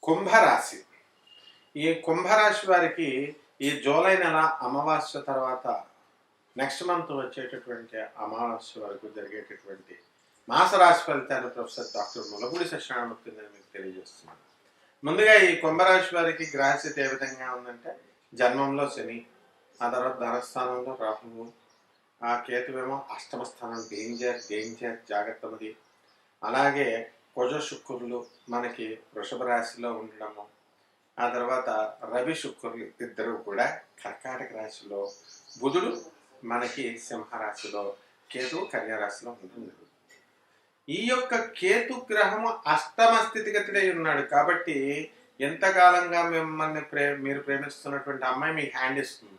కుంభరాశి. ఈ కుంభరాశి వారికి ఈ జూలై నెల అమావాస్య తర్వాత నెక్స్ట్ మంత్ వచ్చేటటువంటి అమావాస్య వరకు జరిగేటటువంటి మాసరాశి ఫలితాన్ని ప్రొఫెసర్ డాక్టర్ ములపూడి సత్యనారాయణమూర్తి నేను మీకు తెలియజేస్తున్నాను. ముందుగా ఈ కుంభరాశి వారికి గ్రహస్థితి ఏ విధంగా ఉందంటే, జన్మంలో శని, ఆ తర్వాత ధనస్థానంలో రాహువు, ఆ కేతువేమో అష్టమ స్థానం డేంజర్ జాగ్రత్తమది. అలాగే కుజ శుక్రులు మనకి వృషభ రాశిలో ఉండడము, ఆ తర్వాత రవి శుక్రులు ఇద్దరు కూడా కర్కాటక రాశిలో, బుధుడు మనకి సింహరాశిలో, కేతువు కన్యా రాశిలో ఉండడం జరుగుతుంది. ఈ యొక్క కేతు గ్రహము అష్టమ స్థితిగతుడై ఉన్నాడు కాబట్టి ఎంతకాలంగా మిమ్మల్ని మీరు ప్రేమిస్తున్నటువంటి అమ్మాయి మీకు హ్యాండ్ ఇస్తుంది,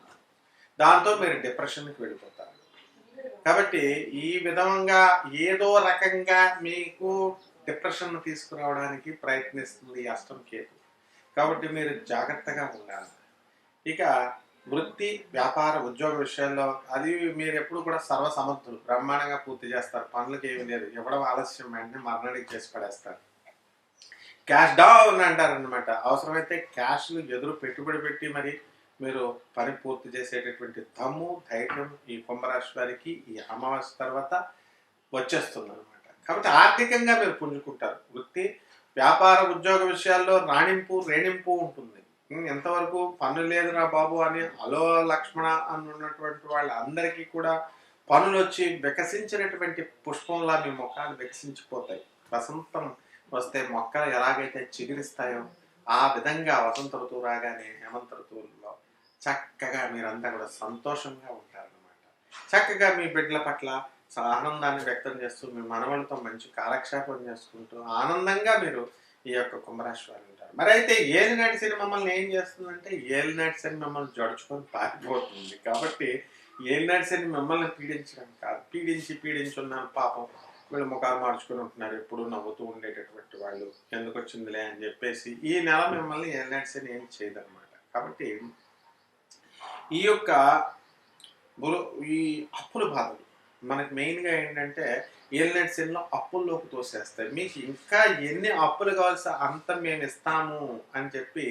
దాంతో మీరు డిప్రెషన్కి వెళ్ళిపోతారు. కాబట్టి ఈ విధంగా ఏదో రకంగా మీకు డిప్రెషన్ తీసుకురావడానికి ప్రయత్నిస్తుంది అష్టమ కేతు. కాబట్టి మీరు జాగ్రత్తగా ఉండాలి. ఇక వృత్తి, వ్యాపార, ఉద్యోగ విషయాల్లో అది మీరు ఎప్పుడు కూడా సర్వసమర్థులు, బ్రహ్మాండంగా పూర్తి చేస్తారు. పనులకి ఏమీ లేదు, ఇవ్వడం ఆలస్యం వెంటనే మరణానికి చేసి పడేస్తారు. క్యాష్ డౌన్ అంటారనమాట. అవసరమైతే క్యాష్లు ఎదురు పెట్టుబడి పెట్టి మరి మీరు పని పూర్తి చేసేటటువంటి దమ్ము, ధైర్యం ఈ కుంభరాశి వారికి ఈ అమావాస్య తర్వాత వచ్చేస్తుంది అనమాట. కాబట్టి ఆర్థికంగా మీరు పుంజుకుంటారు. వృత్తి, వ్యాపార, ఉద్యోగ విషయాల్లో రేణింపు ఉంటుంది. ఎంతవరకు పనులు లేదురా బాబు అని అలో లక్ష్మణ అని ఉన్నటువంటి వాళ్ళందరికీ కూడా పనులు వచ్చి వికసించినటువంటి పుష్పంలా మీ మొక్కలు వికసించిపోతాయి. వసంతం వస్తే మొక్కలు ఎలాగైతే చిగురిస్తాయో ఆ విధంగా వసంత ఋతువు రాగానే హేమంత ఋతువుల్లో చక్కగా మీరంతా కూడా సంతోషంగా ఉంటారన్నమాట. చక్కగా మీ బిడ్డల పట్ల ఆనందాన్ని వ్యక్తం చేస్తూ మీ మనవలతో మంచి కాలక్షేపం చేసుకుంటూ ఆనందంగా మీరు ఈ యొక్క కుంభరాశి వారు ఉంటారు. మరి అయితే ఏలినాటి శని మమ్మల్ని ఏం చేస్తుందంటే, ఏలినాటి శని మిమ్మల్ని జడుచుకొని పారిపోతుంది. కాబట్టి ఏలినాటి శని మిమ్మల్ని పీడించడం కాదు, పీడించి ఉన్నాను పాపం వీళ్ళు ముఖాలు మార్చుకొని ఉంటున్నారు, ఎప్పుడు నవ్వుతూ ఉండేటటువంటి వాళ్ళు, ఎందుకు వచ్చిందిలే అని చెప్పేసి ఈ నెల మిమ్మల్ని ఏలినాటి శని ఏం చేయదన్నమాట. కాబట్టి ఈ యొక్క ఈ అప్పుల బాధలు మనకి మెయిన్గా ఏంటంటే ఏలినాటి శనిలో అప్పుల్లోకి తోసేస్తాయి. మీకు ఇంకా ఎన్ని అప్పులు కావాల్సి అంత మేము ఇస్తాము అని చెప్పి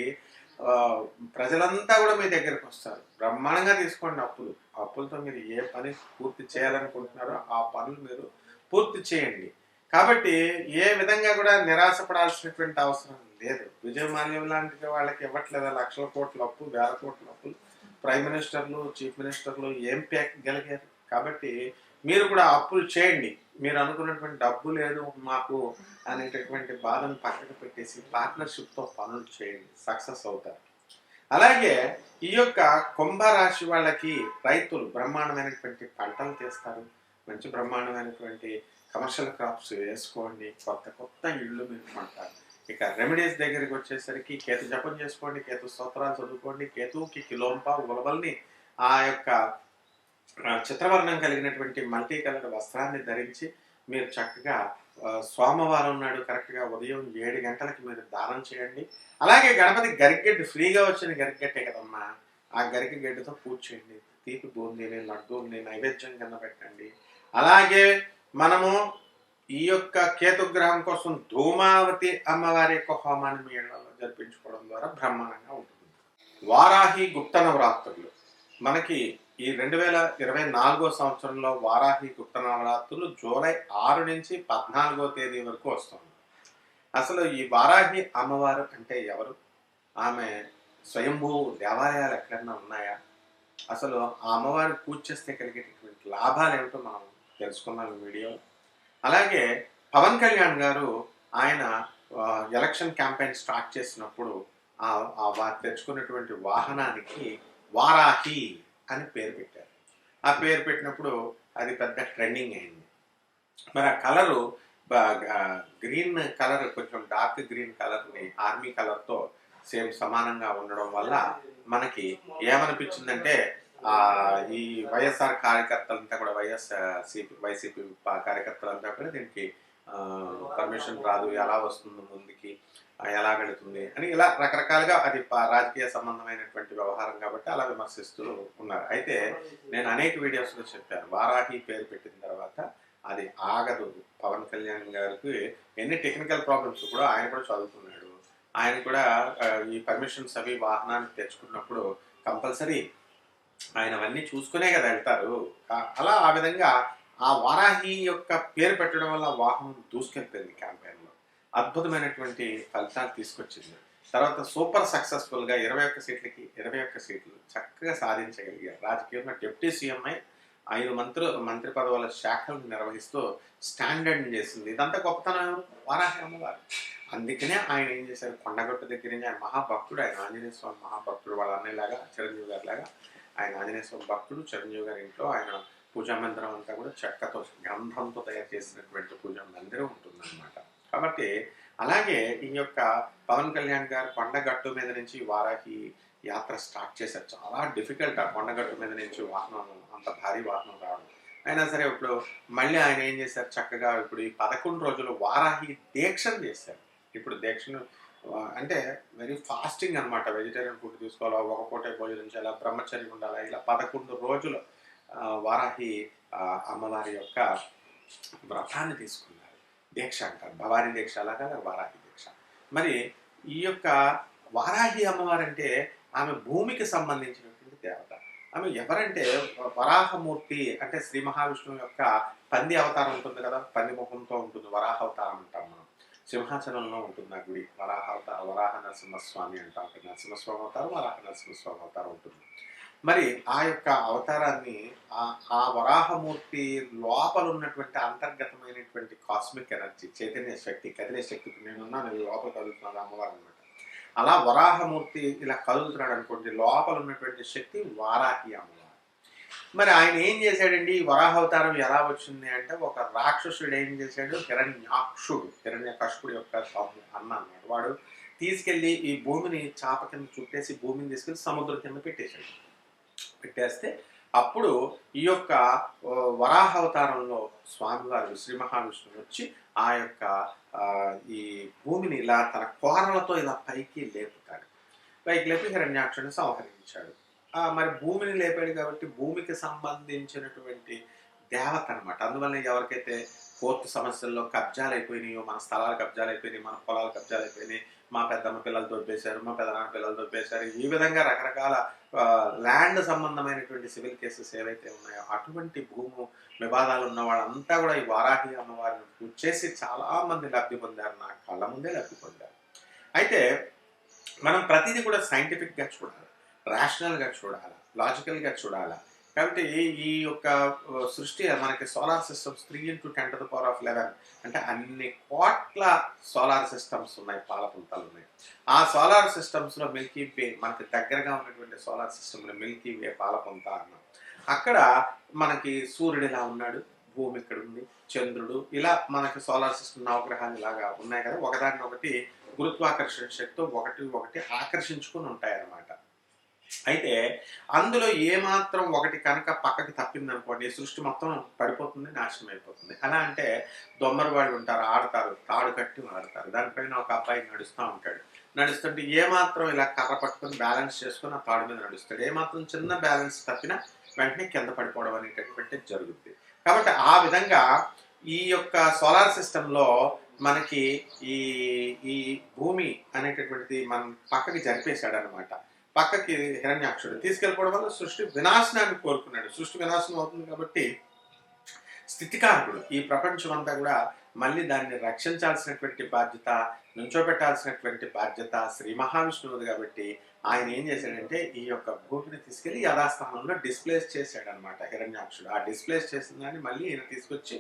ప్రజలంతా కూడా మీ దగ్గరకు వస్తారు. బ్రహ్మాండంగా తీసుకోండి అప్పులతో మీరు ఏ పని పూర్తి చేయాలనుకుంటున్నారో ఆ పనులు మీరు పూర్తి చేయండి. కాబట్టి ఏ విధంగా కూడా నిరాశపడాల్సినటువంటి అవసరం లేదు. విజయమాల్యం లాంటి వాళ్ళకి ఇవ్వట్లేదా లక్షల కోట్ల అప్పు, వేల కోట్ల అప్పులు? ప్రైమ్ మినిస్టర్లు, చీఫ్ మినిస్టర్లు ఏం గెలిగారు? కాబట్టి మీరు కూడా అప్పులు చేయండి. మీరు అనుకున్నటువంటి డబ్బు లేదు మాకు అనేటటువంటి బాధను పక్కకు పెట్టేసి పార్ట్నర్షిప్తో పనులు చేయండి, సక్సెస్ అవుతారు. అలాగే ఈ యొక్క కుంభరాశి వాళ్ళకి రైతులు బ్రహ్మాండమైనటువంటి పంటలు తీస్తారు, మంచి బ్రహ్మాండమైనటువంటి కమర్షియల్ క్రాప్స్ వేసుకోండి, కొత్త ఇళ్ళు మీరు కొంటారు. ఇక రెమెడీస్ దగ్గరికి వచ్చేసరికి కేతు జపం చేసుకోండి, కేతు స్తోత్రాలు చదువుకోండి, కేతువుకి కిలోంప ఉలవల్ని ఆ యొక్క చిత్రవర్ణం కలిగినటువంటి మల్టీ కలర్ వస్త్రాన్ని ధరించి మీరు చక్కగా సోమవారం నాడు కరెక్ట్గా ఉదయం 7 గంటలకి మీరు దానం చేయండి. అలాగే గణపతి గరిగెడ్డు ఫ్రీగా వచ్చిన గరిగెట్టే కదమ్మా, ఆ గరిగెడ్డుతో పూజ చేయండి. తీపి బూందీని, లడ్డూల్ని నైవేద్యం కింద పెట్టండి. అలాగే మనము ఈ యొక్క కేతుగ్రహం కోసం ధూమావతి అమ్మవారి యొక్క హోమాన్ని మీ ఇళ్లలో జరిపించుకోవడం ద్వారా బ్రహ్మాండంగా ఉంటుంది. వారాహి గుప్త నవరాత్రులు మనకి ఈ 2024 సంవత్సరంలో వారాహి గుప్త నవరాత్రులు జూలై 6 నుంచి 14వ తేదీ వరకు వస్తుంది. అసలు ఈ వారాహి అమ్మవారు అంటే ఎవరు? ఆమె స్వయంభూ దేవాలయాలు ఎక్కడన్నా ఉన్నాయా? అసలు ఆ అమ్మవారిని పూజ చేస్తే కలిగేటటువంటి లాభాలు ఏమిటో మనం తెలుసుకున్నాం ఈ వీడియో. అలాగే పవన్ కళ్యాణ్ గారు ఆయన ఎలక్షన్ క్యాంపెయిన్ స్టార్ట్ చేసినప్పుడు వారు తెచ్చుకున్నటువంటి వాహనానికి వారాహి అని పేరు పెట్టారు. ఆ పేరు పెట్టినప్పుడు అది పెద్ద ట్రెండింగ్ అయింది. మరి ఆ కలరు గ్రీన్ కలర్, కొంచెం డార్క్ గ్రీన్ కలర్ని ఆర్మీ కలర్తో సేమ్ సమానంగా ఉండడం వల్ల మనకి ఏమనిపించిందంటే ఈ వైఎస్ఆర్ కార్యకర్తలంతా కూడా వైసీపీ కార్యకర్తలంతా కూడా దీనికి పర్మిషన్ రాదు, ఎలా వస్తుంది ముందుకి, ఎలా వెళుతుంది అని ఇలా రకరకాలుగా అది రాజకీయ సంబంధమైనటువంటి వ్యవహారం కాబట్టి అలా విమర్శిస్తూ ఉన్నారు. అయితే నేను అనేక వీడియోస్లో చెప్పాను, వారాహి పేరు పెట్టిన తర్వాత అది ఆగదు. పవన్ కళ్యాణ్ గారికి ఎన్ని టెక్నికల్ ప్రాబ్లమ్స్ కూడా ఆయన కూడా చదువుతున్నాడు, ఆయన కూడా ఈ పర్మిషన్స్ అవి వాహనానికి తెచ్చుకున్నప్పుడు కంపల్సరీ ఆయన అవన్నీ చూసుకునే కదా వెళ్తారు. అలా ఆ విధంగా ఆ వారాహి యొక్క పేరు పెట్టడం వల్ల వాహనం దూసుకెళ్ళిపోయింది క్యాంపెయిన్‌లో. అద్భుతమైనటువంటి ఫలితాలు తీసుకొచ్చింది. తర్వాత సూపర్ సక్సెస్‌ఫుల్‌గా 21 సీట్లకి 21 సీట్లు చక్కగా సాధించగలిగారు. రాజకీయంలో డిప్యూటీ సీఎంఐ 5 మంత్రి పదవుల శాఖలను నిర్వహిస్తూ స్టాండర్డ్‌ని చేసింది. ఇదంతా గొప్పతనం ఎవరు? వారాహి అమ్మవారు. అందుకనే ఆయన ఏం చేశారు, కొండగట్టు దగ్గర నుంచి ఆయన మహాభక్తుడు. ఆయన ఆంజనేయ స్వామి మహాభక్తుడు. వాళ్ళ అన్నయ్యలాగా చిరంజీవి గారిలాగా ఆయన ఆంజనేయ స్వామి భక్తుడు. చిరంజీవి గారి ఇంట్లో ఆయన పూజా మందిరం అంతా కూడా చెక్కతో గంధంతో తయారు చేసినటువంటి పూజా మందిరం ఉంటుందన్నమాట. కాబట్టి అలాగే ఈ యొక్క పవన్ కళ్యాణ్ గారు కొండగట్టు మీద నుంచి వారాహి యాత్ర స్టార్ట్ చేశారు. చాలా డిఫికల్ట్ ఆ కొండగట్టు మీద నుంచి వాహనం, అంత భారీ వాహనం రావడం. అయినా సరే ఇప్పుడు మళ్ళీ ఆయన ఏం చేశారు, చక్కగా ఇప్పుడు ఈ 11 రోజులు వారాహి దీక్షను చేశారు. ఇప్పుడు దీక్షను అంటే వెరీ ఫాస్టింగ్ అనమాట. వెజిటేరియన్ ఫుడ్ తీసుకోవాలా, ఒక పూటే భోజనం చేయాలా, బ్రహ్మచర్యం ఉండాలా, ఇలా 11 రోజులు వారాహి అమ్మవారి యొక్క వ్రతాన్ని తీసుకున్నారు. దీక్ష అంటారు. భవానీ దీక్ష అలాగా వారాహి దీక్ష. మరి ఈ యొక్క వారాహి అమ్మవారంటే ఆమె భూమికి సంబంధించినటువంటి దేవత. ఆమె ఎవరంటే వరాహమూర్తి, అంటే శ్రీ మహావిష్ణువు యొక్క పంది అవతారం ఉంటుంది కదా, పంది ముఖంతో ఉంటుంది, వరాహ అవతారం అంటాం మనం. సింహాచలంలో ఉంటుంది ఆ గుడి. వరాహ నరసింహస్వామి అంటాం. అక్కడ నరసింహస్వామి అవతారం, వరాహ నరసింహస్వామి అవతారం ఉంటుంది. మరి ఆ యొక్క అవతారాన్ని ఆ వరాహమూర్తి లోపల ఉన్నటువంటి అంతర్గతమైనటువంటి కాస్మిక్ ఎనర్జీ, చైతన్య శక్తి, కదిలే శక్తి, నేనున్నాను లోపల కదులుతున్నాను అమ్మవారు అనమాట. అలా వరాహమూర్తి ఇలా కదులుతున్నాడు అనుకోండి, లోపల ఉన్నటువంటి శక్తి వారాహి అమ్మవారు. మరి ఆయన ఏం చేశాడండి, ఈ వరాహావతారం ఎలా వచ్చింది అంటే, ఒక రాక్షసుడు ఏం చేశాడు, హిరణ్యకశిపుడు యొక్క అన్న అన్నమాట. వాడు తీసుకెళ్ళి ఈ భూమిని చాప కింద చుట్టేసి భూమిని తీసుకెళ్ళి సముద్రం కింద పెట్టేస్తే అప్పుడు ఈ యొక్క వరాహావతారంలో స్వామివారు శ్రీ మహావిష్ణువు వచ్చి ఆ యొక్క ఈ భూమిని ఇలా తన కోరలతో ఇలా పైకి లేపుతాడు. పైకి లేపి హిరణ్యాక్షుడిని సంహరించాడు. మరి భూమిని లేపాడు కాబట్టి భూమికి సంబంధించినటువంటి దేవత అనమాట. అందువల్ల ఎవరికైతే కోర్టు సమస్యల్లో కబ్జాలు అయిపోయినాయో, మన స్థలాలు కబ్జాలు అయిపోయినాయి, మన పొలాలు కబ్జాలు అయిపోయినాయి, మా పెద్దమ్మ పిల్లలు దొబ్బేశారు, మా పెద్దనాన్న పిల్లలు దొబ్బేశారు, ఈ విధంగా రకరకాల ల్యాండ్ సంబంధమైనటువంటి సివిల్ కేసెస్ ఏవైతే ఉన్నాయో అటువంటి భూము వివాదాలు ఉన్న వాళ్ళంతా కూడా ఈ వారాహి అమ్మవారిని పూజ చేసి చాలా మంది లబ్ధి పొందారు. నా కళ్ళ ముందే లబ్ధి పొందారు. అయితే మనం ప్రతిదీ కూడా సైంటిఫిక్గా చూడాలి, రేషనల్గా చూడాలి, లాజికల్గా చూడాలి. కాబట్టి ఈ యొక్క సృష్టి మనకి సోలార్ సిస్టమ్స్ 3 × 10⁻11 అంటే అన్ని కోట్ల సోలార్ సిస్టమ్స్ ఉన్నాయి, పాలపుంతలు ఉన్నాయి. ఆ సోలార్ సిస్టమ్స్లో మిల్కీ వే మనకి దగ్గరగా ఉన్నటువంటి సోలార్ సిస్టమ్లో మిల్కీ వే పాలపుంత అన్నాం. అక్కడ మనకి సూర్యుడు ఇలా ఉన్నాడు, భూమి ఇక్కడ ఉంది, చంద్రుడు, ఇలా మనకి సోలార్ సిస్టమ్ నవగ్రహాలు ఇలాగా ఉన్నాయి కదా, ఒకదాన్ని ఒకటి గురుత్వాకర్షణ శక్తితో ఒకటి ఆకర్షించుకుని ఉంటాయి అన్నమాట. అయితే అందులో ఏమాత్రం ఒకటి కనుక పక్కకి తప్పిందనుకోండి, సృష్టి మొత్తం పడిపోతుంది, నాశనం అయిపోతుంది. అలా అంటే దొమ్మరి వాళ్ళు ఉంటారు, ఆడతారు, తాడు కట్టి ఆడతారు. దానిపైన ఒక అబ్బాయి నడుస్తూ ఉంటాడు. నడుస్తుంటే ఏమాత్రం ఇలా కర్ర పట్టుకొని బ్యాలెన్స్ చేసుకొని ఆ తాడు మీద నడుస్తాడు. ఏమాత్రం చిన్న బ్యాలెన్స్ తప్పినా వెంటనే కింద పడిపోవడం అనేటటువంటిది జరుగుతుంది. కాబట్టి ఆ విధంగా ఈ యొక్క సోలార్ సిస్టంలో మనకి ఈ భూమి అనేటటువంటిది మనం పక్కకి జరిపేశాడు అనమాట. పక్కకి హిరణ్యాక్షుడు తీసుకెళ్ళిపోవడం వల్ల సృష్టి వినాశనాన్ని కోరుకున్నాడు. సృష్టి వినాశనం అవుతుంది కాబట్టి స్థితికారకుడు. ఈ ప్రపంచం అంతా కూడా మళ్ళీ దాన్ని రక్షించాల్సినటువంటి బాధ్యత, నుంచోబెట్టాల్సినటువంటి బాధ్యత శ్రీ మహావిష్ణువుది. కాబట్టి ఆయన ఏం చేశాడంటే ఈ యొక్క భూమిని తీసుకెళ్లి యథాస్థానంలో డిస్ప్లేస్ చేశాడు అనమాట హిరణ్యాక్షుడు. ఆ డిస్ప్లేస్ చేసిన దాన్ని మళ్ళీ ఈయన తీసుకొచ్చి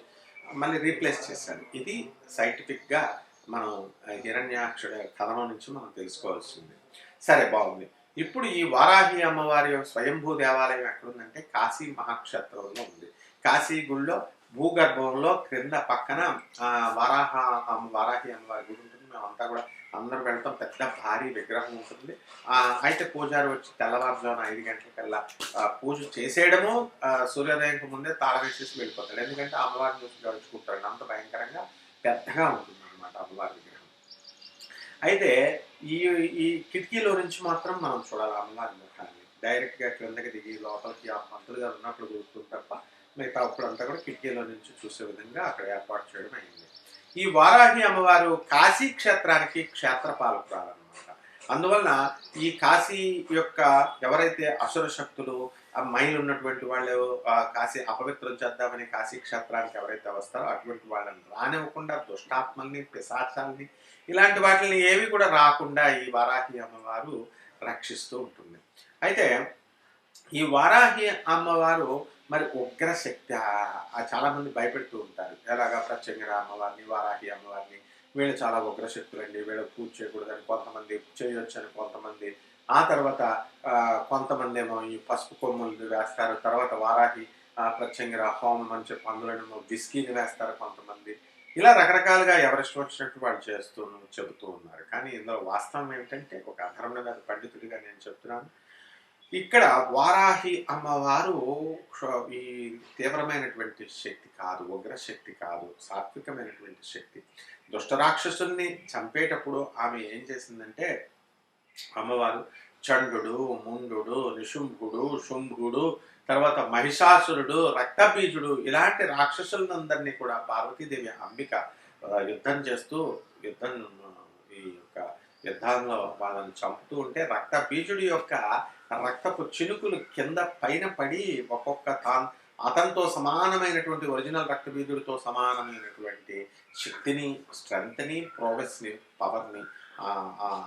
మళ్ళీ రీప్లేస్ చేశాడు. ఇది సైంటిఫిక్గా మనం హిరణ్యాక్షుడి కథనం నుంచి మనం తెలుసుకోవాల్సింది. సరే, బాగుంది. ఇప్పుడు ఈ వారాహి అమ్మవారి స్వయంభూ దేవాలయం ఎక్కడుందంటే కాశీ మహాక్షేత్రంలో ఉంది. కాశీ గుళ్ళో భూగర్భంలో క్రింద పక్కన వారాహి అమ్మవారి గుడి ఉంటుంది. మేమంతా కూడా అందరూ వెళ్తాం. పెద్ద భారీ విగ్రహం ఉంటుంది. అయితే పూజారి వచ్చి తెల్లవారుజామున 5 గంటలకల్లా పూజ చేసేయడము, సూర్యోదయంకి ముందే తాళం వేసేసి వెళ్ళిపోతాడు. ఎందుకంటే అమ్మవారిని చూసి గడుచుకుంటాడు. అంత భయంకరంగా పెద్దగా ఉంటుంది అన్నమాట అమ్మవారి విగ్రహం. అయితే ఈ కిటికీలో నుంచి మాత్రం మనం చూడాలి అమ్మవారి ముఖాన్ని. డైరెక్ట్గా క్రిందకి దిగి లోపలికి ఆ పంతులు గారు ఉన్నప్పుడు చూస్తుంది తప్ప మిగతా అప్పుడంతా కూడా కిటికీలో నుంచి చూసే విధంగా అక్కడ ఏర్పాటు చేయడం అయింది. ఈ వారాహి అమ్మవారు కాశీ క్షేత్రానికి క్షేత్రపాలకురాలన్నమాట. అందువలన ఈ కాశీ యొక్క ఎవరైతే అసుర శక్తులు ఆ మైలు ఉన్నటువంటి వాళ్ళు కాశీ అపవిత్రం చేద్దామని కాశీ క్షేత్రానికి ఎవరైతే వస్తారో అటువంటి వాళ్ళని రానివ్వకుండా దుష్టాత్మల్ని పిశాచాల్ని ఇలాంటి వాటిని ఏవి కూడా రాకుండా ఈ వారాహి అమ్మవారు రక్షిస్తూ ఉంటుంది. అయితే ఈ వారాహి అమ్మవారు మరి ఉగ్రశక్తి చాలా మంది భయపెడుతూ ఉంటారు. ఎలాగా ప్రత్యంగిర అమ్మవారిని వారాహి అమ్మవారిని వీళ్ళు చాలా ఉగ్రశక్తులండి, వీళ్ళు పూజ చేయకూడదని కొంతమంది, చేయొచ్చని కొంతమంది, ఆ తర్వాత కొంతమంది ఏమో ఈ పసుపు కొమ్ములు వేస్తారు, తర్వాత వారాహి ప్రత్యంగిర హోమం అని చెప్పి అందులోనేమో విస్కీని వేస్తారు కొంతమంది. ఇలా రకరకాలుగా ఎవరిష్టం వచ్చినట్టు వాళ్ళు చెబుతూ ఉన్నారు. కానీ ఇందులో వాస్తవం ఏమిటంటే ఒక అధర్మణ పండితుడిగా నేను చెప్తున్నాను, ఇక్కడ వారాహి అమ్మవారు ఈ తీవ్రమైనటువంటి శక్తి కాదు, ఉగ్రశక్తి కాదు, సాత్వికమైనటువంటి శక్తి. దుష్టరాక్షసుల్ని చంపేటప్పుడు ఆమె ఏం చేసిందంటే అమ్మవారు చండు, ముండు, నిశుంభుడు, శుంభుడు, తర్వాత మహిషాసురుడు, రక్తబీజుడు ఇలాంటి రాక్షసులందరినీ కూడా పార్వతీదేవి అంబిక యుద్ధం చేస్తూ ఈ యొక్క యుద్ధంలో వాళ్ళని చంపుతూ ఉంటే రక్తబీజుడి యొక్క రక్తపు చినుకులు కింద పైన పడి ఒక్కొక్క అతనితో సమానమైనటువంటి ఒరిజినల్ రక్తబీజుడితో సమానమైనటువంటి శక్తిని, స్ట్రెంగ్త్ని, ప్రోగ్రెస్ని, పవర్ని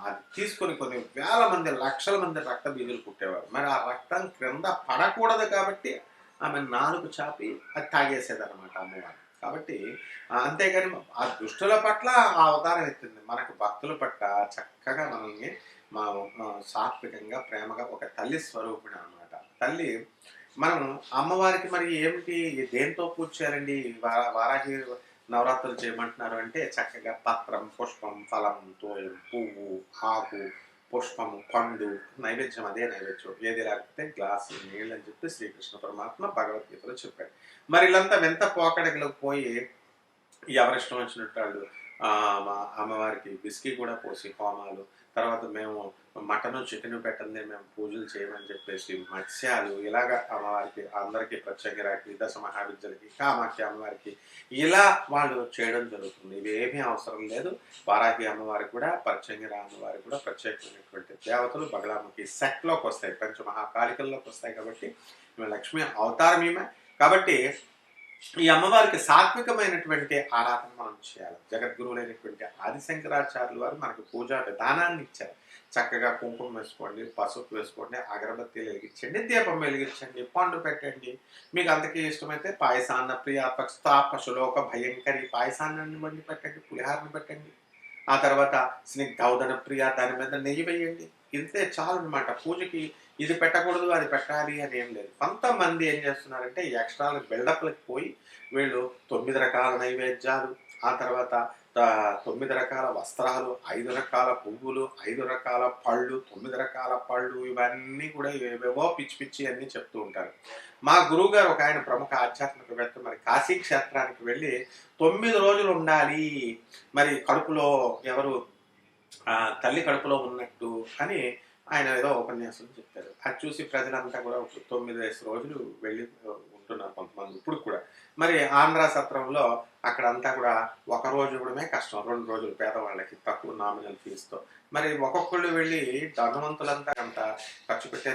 అది తీసుకొని కొన్ని వేల మంది, లక్షల మంది రక్తబీజులు పుట్టేవారు. మరి ఆ రక్తం క్రింద పడకూడదు కాబట్టి ఆమె నాలుగు చాపి అది తాగేసేదన్నమాట అమ్మవారు. కాబట్టి అంతేగాని ఆ దుష్టుల పట్ల ఆ అవతారం ఎత్తింది. మనకు భక్తుల పట్ల చక్కగా మనల్ని సాత్వికంగా ప్రేమగా ఒక తల్లి స్వరూపిణి అనమాట. తల్లి మనం అమ్మవారికి మరి ఏమిటి దేంతో పూజ చేయాలండి, వారాహి నవరాత్రులు చేయమంటున్నారు అంటే చక్కగా పత్రం, పుష్పం, ఫలం, తోయం, పువ్వు, ఆకు, పుష్పము, పండు నైవేద్యం, అదే నైవేద్యం. ఏది లేకపోతే గ్లాసు నీళ్ళు అని చెప్పి శ్రీకృష్ణ పరమాత్మ భగవద్గీతలో చెప్పాడు. మరి వీళ్ళంతా వింత పోకడలకు పోయి ఎవరిష్టం వచ్చినట్టు వాళ్ళు మా అమ్మవారికి బిస్కీ కూడా పోసి హోమాలు, తర్వాత మేము మటను చికెన్ పెట్టండి మేము పూజలు చేయమని చెప్పేసి మత్స్యాలు, ఇలాగ అమ్మవారికి అందరికీ ప్రత్యేకరాకి, దశ మహావిద్యలకి, కామాఖ్య అమ్మవారికి ఇలా వాళ్ళు చేయడం జరుగుతుంది. ఇవేమీ అవసరం లేదు. వారాహి అమ్మవారికి కూడా, ప్రత్యంగిర అమ్మవారికి కూడా ప్రత్యేకమైనటువంటి దేవతలు బగలాముఖి సెట్లోకి వస్తాయి, పంచమహాకాళికల్లోకి వస్తాయి. కాబట్టి లక్ష్మీ అవతారం ఈమె. కాబట్టి ఈ అమ్మవారికి సాత్వికమైనటువంటి ఆరాధన మనం చేయాలి. జగద్గురువులైనటువంటి ఆదిశంకరాచార్యుల వారు మనకు పూజా విధానాన్ని ఇచ్చారు. చక్కగా కుంకుమ వేసుకోండి, పసుపు వేసుకోండి, అగరబత్తి వెలిగించండి, దీపం వెలిగించండి, పండు పెట్టండి. మీకు అంతకీ ఇష్టమైతే పాయసాన్న ప్రియ పక్ష పశులోక భయంకరి పాయసాన్ని వండి పెట్టండి, పులిహారని పెట్టండి. ఆ తర్వాత స్నిగ్ధౌదన ప్రియ దాని మీద నెయ్యి వేయండి. ఇంతే చాలు అనమాట. పూజకి ఇది పెట్టకూడదు అది పెట్టాలి అని ఏం లేదు. కొంతమంది ఏం చేస్తున్నారంటే ఎక్స్ట్రా బిల్డప్లకు పోయి వీళ్ళు 9 రకాల నైవేద్యాలు, ఆ తర్వాత 9 రకాల వస్త్రాలు, 5 రకాల పువ్వులు, 5 రకాల పళ్ళు, 9 రకాల పళ్ళు, ఇవన్నీ కూడా ఏవేవో పిచ్చి పిచ్చి అన్నీ చెప్తూ ఉంటారు. మా గురువు గారు ఒక ఆయన ప్రముఖ ఆధ్యాత్మికవేత్త మరి కాశీ క్షేత్రానికి వెళ్ళి 9 రోజులు ఉండాలి, మరి కడుపులో ఎవరు తల్లి కడుపులో ఉన్నట్టు అని ఆయన ఏదో ఉపన్యాసం చెప్పారు. అది చూసి ప్రజలంతా కూడా 9 రోజులు వెళ్ళి ఉంటున్నారు కొంతమంది ఇప్పుడు కూడా. మరి ఆంధ్ర సత్రంలో అక్కడంతా కూడా ఒక రోజు కూడా కష్టం, 2 రోజులు పేదవాళ్ళకి తక్కువ నామినల్ ఫీజుతో. మరి ఒక్కొక్కళ్ళు వెళ్ళి ధనవంతులంతా అంత ఖర్చు పెట్టే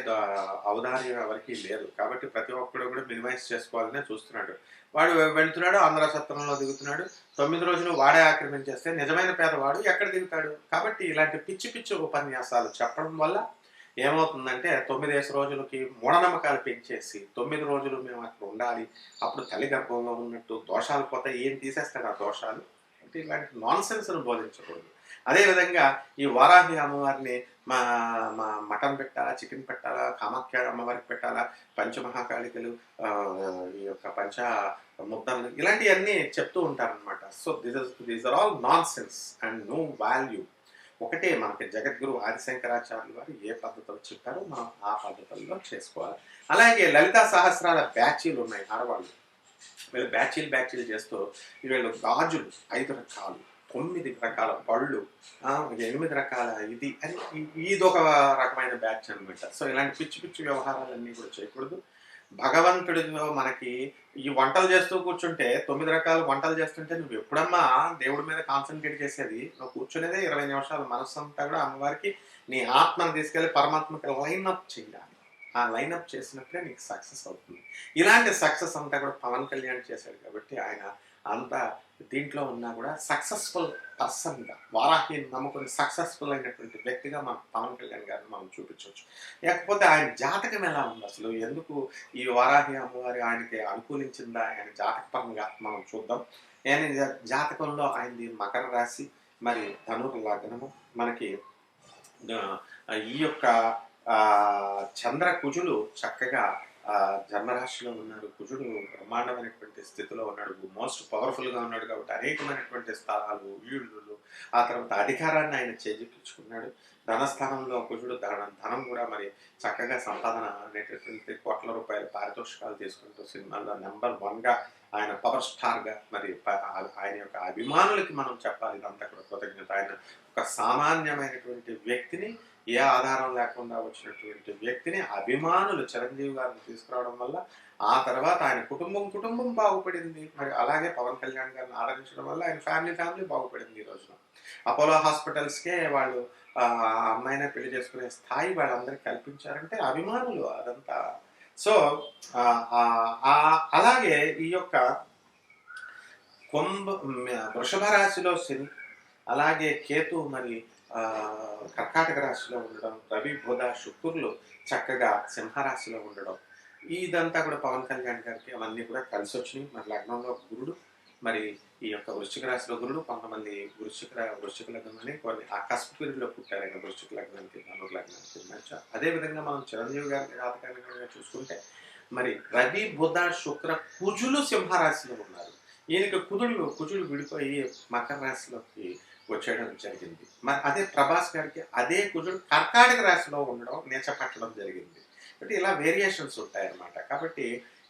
ఔదార్యం ఎవరికి లేదు. కాబట్టి ప్రతి ఒక్కడు కూడా మినిమైజ్ చేసుకోవాలనే చూస్తున్నాడు. వాడు వెళ్తున్నాడు, ఆంధ్ర సత్రంలో దిగుతున్నాడు, 9 రోజులు వాడే ఆక్రమించేస్తే నిజమైన పేదవాడు ఎక్కడ దిగుతాడు? కాబట్టి ఇలాంటి పిచ్చి పిచ్చి ఉపన్యాసాలు చెప్పడం వల్ల ఏమవుతుందంటే 9 రోజులకి మూఢనమ్మకాలు పెంచేసి 9 రోజులు మేము అక్కడ ఉండాలి, అప్పుడు తల్లి గర్భంలో ఉన్నట్టు దోషాలు పోతాయి, ఏం తీసేస్తాడు ఆ దోషాలు అంటే ఇలాంటి నాన్ సెన్స్ను బోధించకూడదు. అదేవిధంగా ఈ వారాహి అమ్మవారిని మా మటన్ పెట్టాలా, చికెన్ పెట్టాలా, కామాఖ్య అమ్మవారికి పెట్టాలా, పంచమహాకాళికలు, ఈ యొక్క పంచ ముద్దలు, ఇలాంటివన్నీ చెప్తూ ఉంటారనమాట. So these are all nonsense and no value. ఒకటే మనకి జగద్గురు ఆదిశంకరాచార్యులు వారు ఏ పద్ధతులు చెప్పారో మనం ఆ పద్ధతుల్లో చేసుకోవాలి. అలాగే లలితా సహస్రాల బ్యాచీలు ఉన్నాయి ఆడవాళ్ళు. వీళ్ళు బ్యాచీలు చేస్తూ వీళ్ళు గాజులు 5 రకాలు, 9 రకాల పళ్ళు, 8 రకాల ఇది అని ఇదొక రకమైన బ్యాచ్ అనమాట. సో ఇలాంటి పిచ్చి పిచ్చి వ్యవహారాలన్నీ కూడా చేయకూడదు. భగవంతుడిలో మనకి ఈ వంటలు చేస్తూ కూర్చుంటే 9 రకాల వంటలు చేస్తుంటే నువ్వు ఎప్పుడమ్మా దేవుడి మీద కాన్సన్ట్రేట్ చేసేది? నువ్వు కూర్చునేదే 20 నిమిషాలు. మనస్సంతా కూడా అమ్మవారికి నీ ఆత్మను తీసుకెళ్ళి పరమాత్మకి లైనప్ చేయాలి. ఆ లైనప్ చేసినప్పుడే నీకు సక్సెస్ అవుతుంది. ఇలాంటి సక్సెస్ అంతా కూడా పవన్ కళ్యాణ్ చేశాడు కాబట్టి ఆయన అంత దీంట్లో ఉన్నా కూడా సక్సెస్ఫుల్ పర్సన్గా, వారాహిని నమ్ముకుని సక్సెస్ఫుల్ అయినటువంటి వ్యక్తిగా మన పవన్ కళ్యాణ్ గారిని మనం చూపించవచ్చు. లేకపోతే ఆయన జాతకం ఎలా ఉంది, అసలు ఎందుకు ఈ వారాహి అమ్మవారి ఆయనకి అనుకూలించిందా, ఆయన జాతకపరంగా మనం చూద్దాం. ఆయన జాతకంలో ఆయనది మకర రాశి, మరి ధనుర్ లగ్నము. మనకి ఈ యొక్క చంద్ర కుజులు చక్కగా జన్మరాశిలో ఉన్నారు. కుజుడు బ్రహ్మాండమైనటువంటి స్థితిలో ఉన్నాడు, మోస్ట్ పవర్ఫుల్గా ఉన్నాడు కాబట్టి అనేకమైనటువంటి స్థలాలు, వీళ్ళు, ఆ తర్వాత అధికారాన్ని ఆయన చేజిక్కించుకున్నాడు. ధనస్థానంలో కుజుడు ధనం కూడా మరి చక్కగా సంపాదన అనేటటువంటి కోట్ల రూపాయల పారితోషికాలు తీసుకుంటూ సినిమాల్లో నెంబర్ 1గా ఆయన పవర్ స్టార్గా మరి ఆయన యొక్క అభిమానులకి మనం చెప్పాలి ఇదంతా కూడా కృతజ్ఞత. ఆయన ఒక సామాన్యమైనటువంటి వ్యక్తిని, ఏ ఆధారం లేకుండా వచ్చినటువంటి వ్యక్తిని అభిమానులు చిరంజీవి గారిని తీసుకురావడం వల్ల ఆ తర్వాత ఆయన కుటుంబం బాగుపడింది. మరి అలాగే పవన్ కళ్యాణ్ గారిని ఆదరించడం వల్ల ఆయన ఫ్యామిలీ బాగుపడింది. ఈ రోజున అపోలో హాస్పిటల్స్కే వాళ్ళు అమ్మాయినే పెళ్లి చేసుకునే స్థాయి వాళ్ళందరికీ కల్పించారంటే అభిమానులు అదంతా. సో అలాగే ఈ యొక్క వృషభ రాశిలో శని, అలాగే కేతు మరి కర్కాటక రాశిలో ఉండడం, రవి బుధ శుక్రులు చక్కగా సింహరాశిలో ఉండడం, ఇదంతా కూడా పవన్ కళ్యాణ్ గారికి అవన్నీ కూడా కలిసి వచ్చినాయి. మరి లగ్నంలో గురుడు, మరి ఈ యొక్క వృశ్చిక రాశిలో గురుడు, కొంతమంది వృశ్చిక లగ్నం అని కొన్ని ఆ కస్ప్ పీరియడ్లో పుట్టారైనా వృశ్చిక లగ్నానికి ధనుర్ లగ్నానికి మధ్య. అదేవిధంగా మనం చిరంజీవి గారి జాతకాన్ని చూసుకుంటే మరి రవి బుధ శుక్ర కుజులు సింహరాశిలో ఉన్నారు. ఈయనకి కుజులు విడిపోయి మకర రాశిలోకి వచ్చేయడం జరిగింది. మరి అదే ప్రభాస్ గారికి అదే కుజుడు కర్కాటక రాశిలో ఉండడం, నీచపట్టడం జరిగింది. అంటే ఇలా వేరియేషన్స్ ఉంటాయన్నమాట. కాబట్టి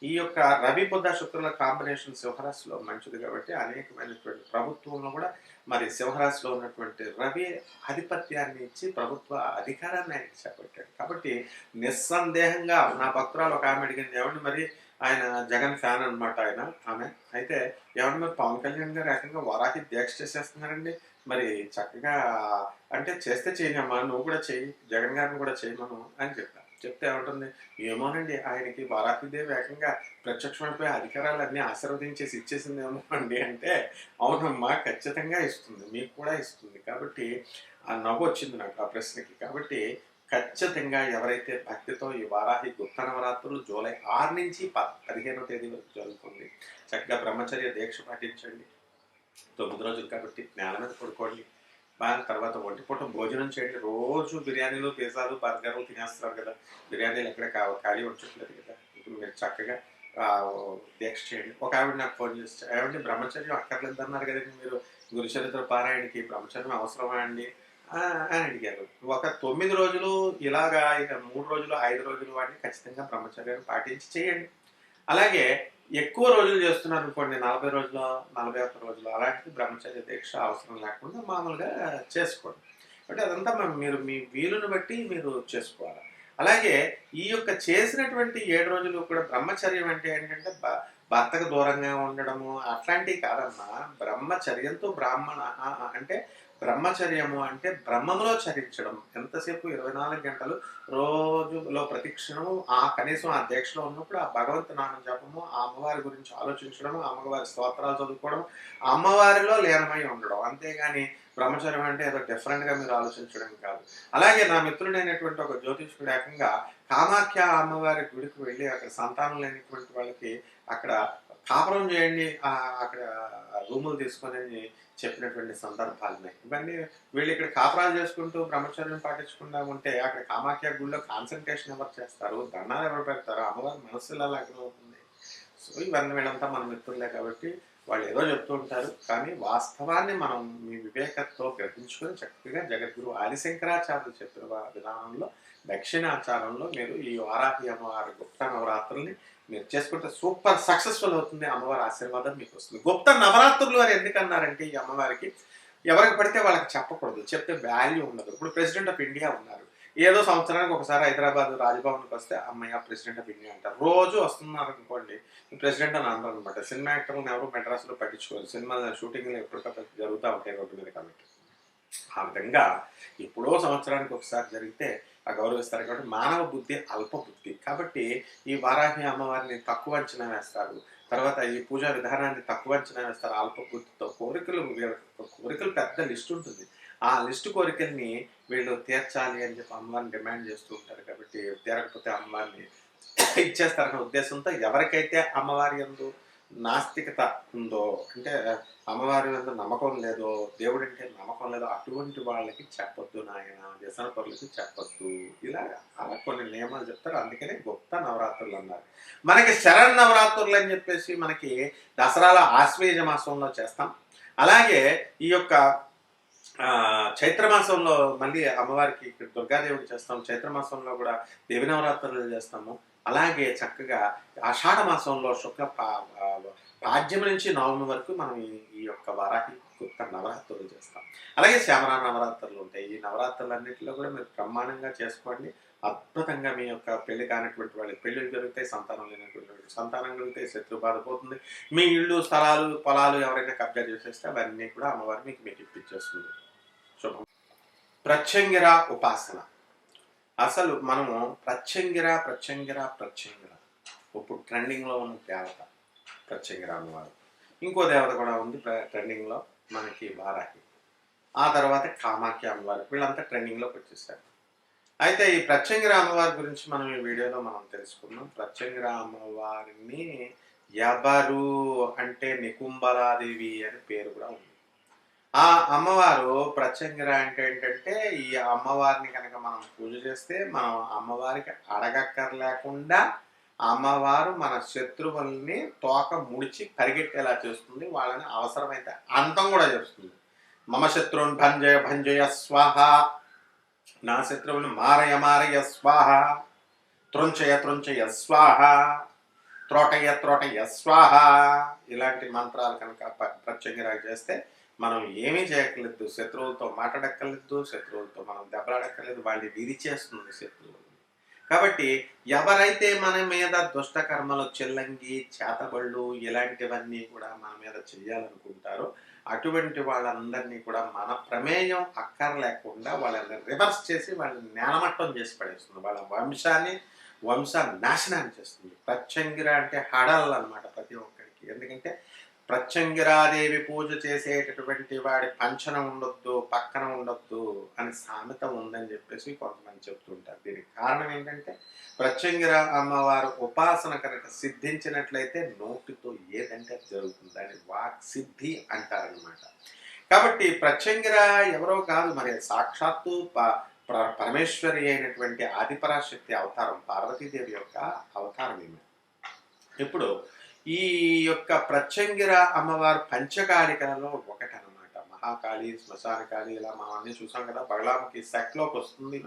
ఈ యొక్క రవి బుధ శుక్రుల కాంబినేషన్ సింహరాశిలో మంచిది కాబట్టి అనేకమైనటువంటి ప్రభుత్వంలో కూడా మరి సింహరాశిలో ఉన్నటువంటి రవి ఆధిపత్యాన్ని ఇచ్చి ప్రభుత్వ అధికారాన్ని ఆయనకి చేపట్టాడు. కాబట్టి నిస్సందేహంగా నా భక్తురాలు ఒక ఆమె అడిగింది, ఏమండి మరి ఆయన జగన్ ఫ్యాన్ అనమాట ఆమె అయితే, ఏమంటే మరి పవన్ కళ్యాణ్ గారు ఏకంగా వారాహి దీక్ష చేసేస్తున్నారండి, మరి చక్కగా అంటే చేస్తే చేయనమ్మా, నువ్వు కూడా చెయ్యి, జగన్ గారిని కూడా చేయమను అని చెప్తే ఏమంటుంది, ఏమోనండి ఆయనకి వారాహిదేవి ఏకంగా ప్రత్యక్షమైపోయి అధికారాలన్నీ ఆశీర్వదించేసి ఇచ్చేసిందేమో అండి అంటే, అవునమ్మా ఖచ్చితంగా ఇస్తుంది, మీకు కూడా ఇస్తుంది. కాబట్టి ఆ నవ్వు వచ్చింది నాకు ఆ ప్రశ్నకి. కాబట్టి ఖచ్చితంగా ఎవరైతే భక్తితో ఈ వారాహి గుప్త నవరాత్రులు జూలై 6 నుంచి 15వ తేదీ వరకు జరుగుతుంది, చక్కగా బ్రహ్మచర్య దీక్ష పాటించండి. 9 రోజులు కాబట్టి నేల మీద పడుకోండి. తర్వాత ఒంటిపూట భోజనం చేయండి. రోజు బిర్యానీలు, పిజ్జాలు, బర్గర్లు తినేస్తున్నారు కదా, బిర్యానీలు ఎక్కడ ఖాళీ ఉంచట్లేదు కదా. ఇప్పుడు మీరు చక్కగా దీక్ష చేయండి. ఒక ఆవిడ నాకు ఫోన్ చేస్తే, ఏమంటే బ్రహ్మచర్యం అక్కర్లేదు అన్నారు కదండి మీరు, గురుచరిత్ర పారాయణకి బ్రహ్మచర్యం అవసరమా అండి అని అడిగారు. ఒక 9 రోజులు ఇలాగా, ఇక 3 రోజులు 5 రోజులు వాటిని ఖచ్చితంగా బ్రహ్మచర్యాన్ని పాటించి చేయండి. అలాగే ఎక్కువ రోజులు చేస్తున్నారు అనుకోండి, 40 రోజులు 41 రోజులు, అలాంటి బ్రహ్మచర్య దీక్ష అవసరం లేకుండా మామూలుగా చేసుకోండి. అంటే అదంతా మీరు మీ వీలుని బట్టి మీరు చేసుకోవాలి. అలాగే ఈ యొక్క చేసినటువంటి 7 రోజులు కూడా బ్రహ్మచర్యం అంటే ఏంటంటే భర్తకు దూరంగా ఉండడము అట్లాంటివి కాదమ్మా. బ్రహ్మచర్యంతో బ్రాహ్మణ అంటే బ్రహ్మచర్యము అంటే బ్రహ్మంలో చరించడం. ఎంతసేపు 24 గంటలు రోజులో ప్రతిక్షణము కనీసం ఆ దీక్షలో ఉన్నప్పుడు ఆ భగవంతు నామ జపము, ఆ అమ్మవారి గురించి ఆలోచించడము, అమ్మవారి స్తోత్రాలు చదువుకోవడం, అమ్మవారిలో లీనమై ఉండడం. అంతేగాని బ్రహ్మచర్యం అంటే ఏదో డిఫరెంట్గా మీరు ఆలోచించడం కాదు. అలాగే నా మిత్రుడైనటువంటి ఒక జ్యోతిష్కుడు ఏకంగా కామాఖ్య అమ్మవారి గుడికి వెళ్ళి అక్కడ సంతానం లేనటువంటి వాళ్ళకి అక్కడ కాపురం చేయండి, అక్కడ రూములు తీసుకొని చెప్పినటువంటి సందర్భాలు ఉన్నాయి. ఇవన్నీ వీళ్ళు ఇక్కడ కాపురాలు చేసుకుంటూ బ్రహ్మచర్యం పాటించకుండా ఉంటే అక్కడ కామాఖ్య గుడిలో కాన్సన్ట్రేషన్ ఎవరు చేస్తారు, దండాలు ఎవరు పెడతారు, అమ్మవారి మనస్సులో అవుతుంది. సో ఇవన్నీ వీళ్ళంతా మన మిత్రులే కాబట్టి వాళ్ళు ఏదో చెప్తూ ఉంటారు. కానీ వాస్తవాన్ని మనం మీ వివేకంతో గ్రహించుకొని చక్కగా జగద్గురు ఆదిశంకరాచార్యులు చెప్పిన విధానంలో దక్షిణాచారంలో మీరు ఈ వారాహి అమ్మవారి గుప్త నవరాత్రుల్ని మీరు చేసుకుంటే సూపర్ సక్సెస్ఫుల్ అవుతుంది. అమ్మవారి ఆశీర్వాదం మీకు వస్తుంది. గుప్త నవరాత్రులు అని ఎందుకన్నారంటే ఈ అమ్మవారికి ఎవరికి పడితే వాళ్ళకి చెప్పకూడదు, చెప్తే వాల్యూ ఉండదు. ఇప్పుడు ప్రెసిడెంట్ ఆఫ్ ఇండియా ఉన్నారు, ఏదో సంవత్సరానికి ఒకసారి హైదరాబాద్ రాజ్భవన్కి వస్తే అమ్మయ్య ప్రెసిడెంట్ ఆఫ్ ఇండియా అంటారు. రోజు వస్తున్నారు అనుకోండి ప్రెసిడెంట్ అని అంటారు అనమాట. సినిమా యాక్టర్లను ఎవరు మెడ్రాస్లో పట్టించుకోరు. సినిమా షూటింగ్లు ఎప్పటికప్పుడు జరుగుతూ ఉంటాయి రోడ్డు మీద కాబట్టి. ఆ విధంగా ఎప్పుడో సంవత్సరానికి ఒకసారి జరిగితే ఆ గౌరవిస్తారు కాబట్టి మానవ బుద్ధి అల్ప బుద్ధి. కాబట్టి ఈ వారాహి అమ్మవారిని తక్కువ అంచనా వేస్తారు. తర్వాత ఈ పూజా విధానాన్ని తక్కువ అంచనా వేస్తారు అల్ప బుద్ధితో. కోరికలు పెద్ద లిస్ట్ ఉంటుంది. ఆ లిస్టు కోరికల్ని వీళ్ళు తీర్చాలి అని చెప్పి అమ్మవారిని డిమాండ్ చేస్తూ ఉంటారు. కాబట్టి తీరకపోతే అమ్మవారిని ఇచ్చేస్తారనే ఉద్దేశంతో ఎవరికైతే అమ్మవారి యందు నాస్తికత ఉందో, అంటే అమ్మవారి మీద నమ్మకం లేదో, దేవుడు అంటే నమ్మకం లేదో అటువంటి వాళ్ళకి చెప్పొద్దు నాయన, వ్యసన పరులకి చెప్పొద్దు. ఇలా అలా కొన్ని నియమాలు చెప్తారు. అందుకనే గుప్త నవరాత్రులు అన్నారు. మనకి శరణ్ నవరాత్రులు అని చెప్పేసి మనకి దసరాల ఆశ్వేజ మాసంలో చేస్తాం. అలాగే ఈ యొక్క చైత్రమాసంలో మళ్ళీ అమ్మవారికి ఇక్కడ దుర్గాదేవికి చేస్తాం. చైత్రమాసంలో కూడా దేవి నవరాత్రులు చేస్తాము. అలాగే చక్కగా ఆషాఢ మాసంలో శుక్ల పాడ్యమి నుంచి నవమి వరకు మనం ఈ యొక్క వారాహి గుప్త నవరాత్రులు చేస్తాం. అలాగే శ్యామరా నవరాత్రులు ఉంటాయి. ఈ నవరాత్రులన్నింటిలో కూడా మీరు బ్రహ్మాండంగా చేసుకోండి. అద్భుతంగా మీ యొక్క పెళ్లి కానటువంటి వాళ్ళకి పెళ్లిళ్ళు జరుగుతాయి, సంతానం లేనటువంటి వాళ్ళకి సంతానం కలిగితే శత్రు బాధపోతుంది. మీ ఇళ్ళు స్థలాలు పొలాలు ఎవరైనా కబ్జా చేసేస్తే అవన్నీ కూడా అమ్మవారి మీకు ఇప్పించేస్తుంది. శుభం. ప్రత్యంగిర ఉపాసన. అసలు మనము ప్రత్యంగిర ఇప్పుడు ట్రెండింగ్లో ఉన్న దేవత ప్రత్యంగిర అమ్మవారు. ఇంకో దేవత కూడా ఉంది ట్రెండింగ్లో, మనకి వారాహి. ఆ తర్వాత కామాఖ్య అమ్మవారు. వీళ్ళంతా ట్రెండింగ్లోకి వచ్చేసారు. అయితే ఈ ప్రత్యంగిర అమ్మవారి గురించి మనం ఈ వీడియోలో మనం తెలుసుకున్నాం. ప్రత్యంగిర అమ్మవారిని ఎవరు అంటే నికుంబలాదేవి అని పేరు కూడా ఉంది. ఆ అమ్మవారు ప్రత్యంగిర అంటే ఏంటంటే ఈ అమ్మవారిని కనుక మనం పూజ చేస్తే మనం అమ్మవారికి అడగక్కర్లేకుండా అమ్మవారు మన శత్రువుల్ని తోక ముడిచి పరిగెట్టేలా చేస్తుంది. వాళ్ళని అవసరమైతే అంతం కూడా చేస్తుంది. మమ శత్రువుని భంజయ స్వాహ, నా శత్రువుని మారయ స్వాహ, త్రుంచయ స్వాహ, త్రోటయ స్వాహ. ఇలాంటి మంత్రాలు కనుక ప్రత్యంగిర చేస్తే మనం ఏమీ చేయక్కర్లేదు. శత్రువులతో మాట్లాడక్కర్లేదు, శత్రువులతో మనం దెబ్బలాడక్కర్లేదు. వాళ్ళని విరిచేస్తుంది శత్రువులు. కాబట్టి ఎవరైతే మన మీద దుష్టకర్మలు, చెల్లంగి, చేతబళ్ళు ఇలాంటివన్నీ కూడా మన మీద చెయ్యాలనుకుంటారో అటువంటి వాళ్ళందరినీ కూడా మన ప్రమేయం అక్కర్లేకుండా వాళ్ళని రివర్స్ చేసి వాళ్ళని నేలమట్టం చేసి పడేస్తుంది. వాళ్ళ వంశ నాశనాన్ని చేస్తుంది. ప్రత్యంగిర అంటే హడల్ అన్నమాట ప్రతి ఒక్కరికి. ఎందుకంటే ప్రత్యంగిరాదేవి పూజ చేసేటటువంటి వాడి పంచన ఉండొద్దు, పక్కన ఉండొద్దు అని సామెత ఉందని చెప్పేసి కొంతమంది చెప్తుంటారు. దీనికి కారణం ఏంటంటే ప్రత్యంగిర అమ్మవారు ఉపాసన కనుక సిద్ధించినట్లయితే నోటితో ఏదంటే జరుగుతుంది. దాన్ని వాక్ సిద్ధి అంటారనమాట. కాబట్టి ప్రత్యంగిర ఎవరో కాదు, మరి సాక్షాత్తు పరమేశ్వరి అయినటువంటి ఆదిపరాశక్తి అవతారం, పార్వతీదేవి యొక్క అవతారం ఏమి. ఇప్పుడు ఈ యొక్క ప్రత్యంగిర అమ్మవారు పంచకాళికలలో ఒకటనమాట. మహాకాళి, శ్మశానకాళి ఇలా మనం అన్నీ చూసాం కదా. బగలాముఖి సెట్లోకి వస్తుంది.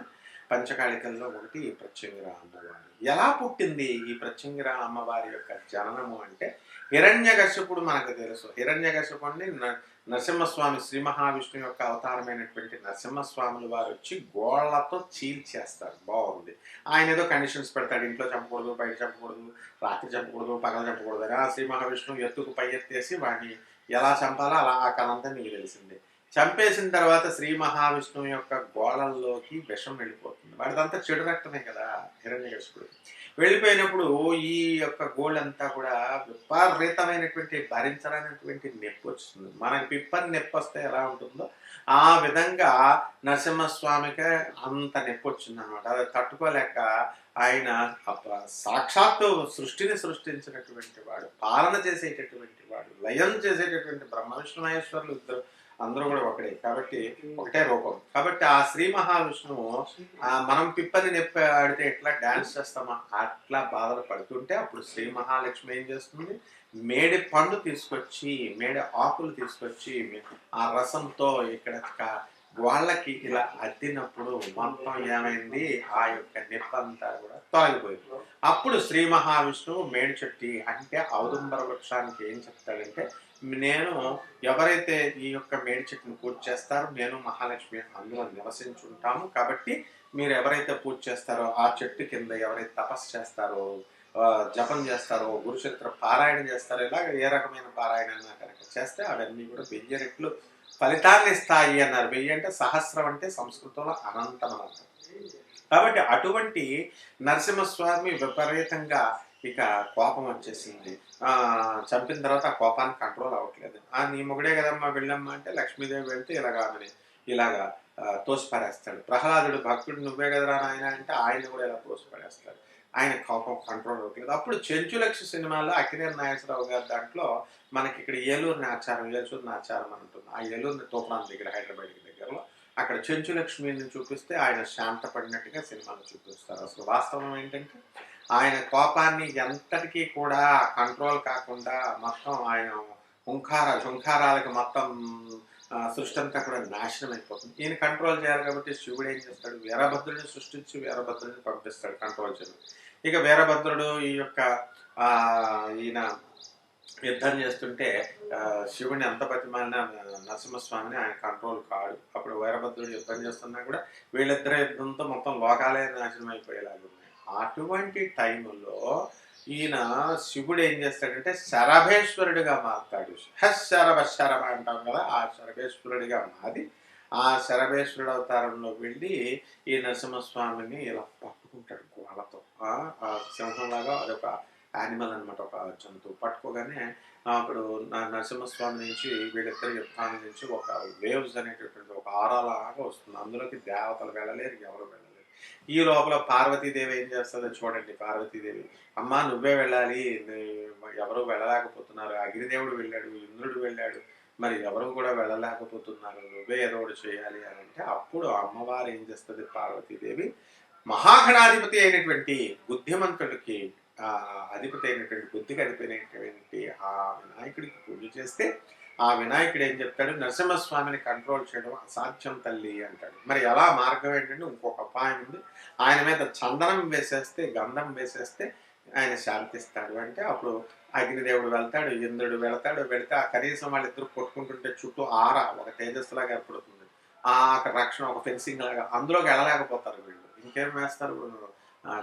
పంచకాళికల్లో ఒకటి ఈ ప్రత్యంగిర అమ్మవారు. ఎలా పుట్టింది ఈ ప్రత్యంగిర అమ్మవారి యొక్క జననము అంటే హిరణ్యకశిపుడు మనకు తెలుసు. హిరణ్యకశిపుడిని నరసింహస్వామి, శ్రీ మహావిష్ణువు యొక్క అవతారమైనటువంటి నరసింహస్వాములు వారు వచ్చి గోళ్లతో చీల్చేస్తారు. బాగుంది. ఆయన ఏదో కండిషన్స్ పెడతాడు. ఇంట్లో చంపకూడదు, బయట చంపకూడదు, రాత్రి చంపకూడదు, పగలు చంపకూడదు అని. ఆ శ్రీ మహావిష్ణువు ఎత్తుకు పై ఎత్తేసి వాడిని ఎలా చంపాలో అలా ఆ కథంతా మీకు తెలిసిందే. చంపేసిన తర్వాత శ్రీ మహావిష్ణువు యొక్క గోళంలోకి విషం వెళ్ళిపోతుంది. వాడిదంతా చెడు రక్తమే కదా హిరణ్యకశిపుడు. వెళ్ళిపోయినప్పుడు ఈ యొక్క గోళ్ళంతా కూడా విపరీతమైనటువంటి భరించడానికి నొప్పి వస్తుంది. మనకి పిప్పని నొప్పి వస్తే ఎలా ఉంటుందో ఆ విధంగా నరసింహస్వామికి అంత నొప్పి వచ్చింది అనమాట. అది తట్టుకోలేక ఆయన సాక్షాత్తు సృష్టిని సృష్టించినటువంటి వాడు, పాలన చేసేటటువంటి వాడు, లయం చేసేటటువంటి బ్రహ్మ విష్ణు మహేశ్వరులు ఇద్దరు అందరూ కూడా ఒకటే కాబట్టి ఒకటే రూపం. కాబట్టి ఆ శ్రీ మహావిష్ణువు మనం పిప్పని నొప్పి ఆడితే ఎట్లా డాన్స్ చేస్తామో అట్లా బాధలు పడుతుంటే అప్పుడు శ్రీ మహాలక్ష్మి ఏం చేస్తుంది, మేడి పండు తీసుకొచ్చి, మేడి ఆకులు తీసుకొచ్చి ఆ రసంతో ఇక్కడ వాళ్ళకి ఇలా అద్దినప్పుడు మొత్తం ఏమైంది, ఆ యొక్క నొప్పి అంతా కూడా తొలగిపోయింది. అప్పుడు శ్రీ మహావిష్ణువు మేడి చెట్టు అంటే ఔదుంబర వృక్షానికి ఏం చెప్తాడంటే నేను ఎవరైతే ఈ యొక్క మేడి చెట్టును పూజ చేస్తారో నేను మహాలక్ష్మి అందులో నివసించుంటాము. కాబట్టి మీరు ఎవరైతే పూజ చేస్తారో ఆ చెట్టు కింద ఎవరైతే తపస్సు చేస్తారో, జపం చేస్తారో, గురుచరిత్ర పారాయణ చేస్తారో, ఇలాగ ఏ రకమైన పారాయణ కనుక చేస్తే అవన్నీ కూడా 1000 రెట్లు ఫలితాన్ని ఇస్తాయి అన్నారు. 1000 అంటే సహస్రం, అంటే సంస్కృతంలో అనంతం అని అర్థం. కాబట్టి అటువంటి నరసింహస్వామి విపరీతంగా ఇక కోపం వచ్చేసింది. చంపిన తర్వాత ఆ కోపాన్ని కంట్రోల్ అవ్వట్లేదు. నీ మొగుడే కదమ్మా వెళ్ళమ్మా అంటే లక్ష్మీదేవి వెళ్తే ఇలాగా తోసిపారేస్తాడు. ప్రహ్లాదుడు భక్తుడు నువ్వే కదరా నాయన అంటే ఆయన కూడా ఇలా తోసిపారేస్తాడు. ఆయన కోపం కంట్రోల్ అవ్వట్లేదు. అప్పుడు చెంచులక్ష సినిమాలో అక్కినేని నాగేశ్వరరావు గారి దాంట్లో మనకి ఇక్కడ ఏలూరు నాచారం అని ఉంటుంది. ఆ ఏలూరు తోపురాం దగ్గర, హైదరాబాద్ దగ్గరలో అక్కడ చెంచులక్ష్మిని చూపిస్తే ఆయన శాంతపడినట్టుగా సినిమాను చూపిస్తారు. అసలు వాస్తవం ఏంటంటే ఆయన కోపాన్ని ఎంతటికీ కూడా కంట్రోల్ కాకుండా మొత్తం ఆయన హుంకారాలకు మొత్తం సృష్టి అంతా కూడా నాశనం అయిపోతుంది. ఈయన కంట్రోల్ చేయాలి కాబట్టి శివుడు ఏం చేస్తాడు, వీరభద్రుడిని సృష్టించి వీరభద్రుడిని పంపిస్తాడు కంట్రోల్ చేయడం. ఇక వీరభద్రుడు ఈయన యుద్ధం చేస్తుంటే శివుని ఎంత బతిమాలిన నరసింహస్వామిని ఆయన కంట్రోల్ కాడు. అప్పుడు వీరభద్రుడు యుద్ధం చేస్తున్నా కూడా వీళ్ళిద్దరే యుద్ధంతో మొత్తం లోకాలే నాశనం అయిపోయేలాగా ఉన్నాయి. అటువంటి టైంలో ఈయన శివుడు ఏం చేస్తాడంటే శరభేశ్వరుడిగా మారుతాడు. శరభ అంటాం కదా, ఆ శరభేశ్వరుడిగా మారి ఆ శరభేశ్వరుడు అవతారంలో వెళ్ళి ఈ నరసింహస్వామిని ఇలా పట్టుకుంటాడు గోళ్ళతో. ఆ సింహంలాగా అదొక యానిమల్ అనమాట, ఒక జంతువు. పట్టుకోగానే అప్పుడు నరసింహస్వామి నుంచి వీళ్ళిద్దరి యుద్ధాల నుంచి ఒక వేవ్స్ అనేటటువంటి ఒక ఆరాలాగా వస్తుంది. అందులోకి దేవతలు వెళ్ళలేరు, ఎవరు వెళ్ళలేరు. ఈ లోపల పార్వతీదేవి ఏం చేస్తుందో చూడండి. పార్వతీదేవి, అమ్మా నువ్వే వెళ్ళాలి, ఎవరు వెళ్ళలేకపోతున్నారు, అగ్నిదేవుడు వెళ్ళాడు, ఇంద్రుడు వెళ్ళాడు, మరి ఎవరు కూడా వెళ్ళలేకపోతున్నారు, నువ్వే ఏదో ఒకటి చేయాలి అని అంటే అప్పుడు అమ్మవారు ఏం చేస్తుంది, పార్వతీదేవి మహాగణాధిపతి అయినటువంటి బుద్ధిమంతుడికి అధిపతి అయినటువంటి బుద్ధికి అధిపతి ఆ వినాయకుడికి పూజ చేస్తే ఆ వినాయకుడు ఏం చెప్తాడు, నరసింహస్వామిని కంట్రోల్ చేయడం అసాధ్యం తల్లి అంటాడు. మరి ఎలా మార్గం ఏంటంటే ఇంకొక ఉపాయం ఉంది, ఆయన మీద చందనం వేసేస్తే, గంధం వేసేస్తే ఆయన శాంతిస్తాడు అంటే అప్పుడు అగ్నిదేవుడు వెళ్తాడు, ఇంద్రుడు వెళితే ఆ కనీసం వాళ్ళిద్దరు కొట్టుకుంటుంటే చుట్టూ ఒక తేజస్సులాగా ఏర్పడుతుంది. ఆ రక్షణ ఒక ఫెన్సింగ్ లాగా, అందులోకి వెళ్ళలేకపోతారు వీళ్ళు. ఇంకేం వేస్తారు,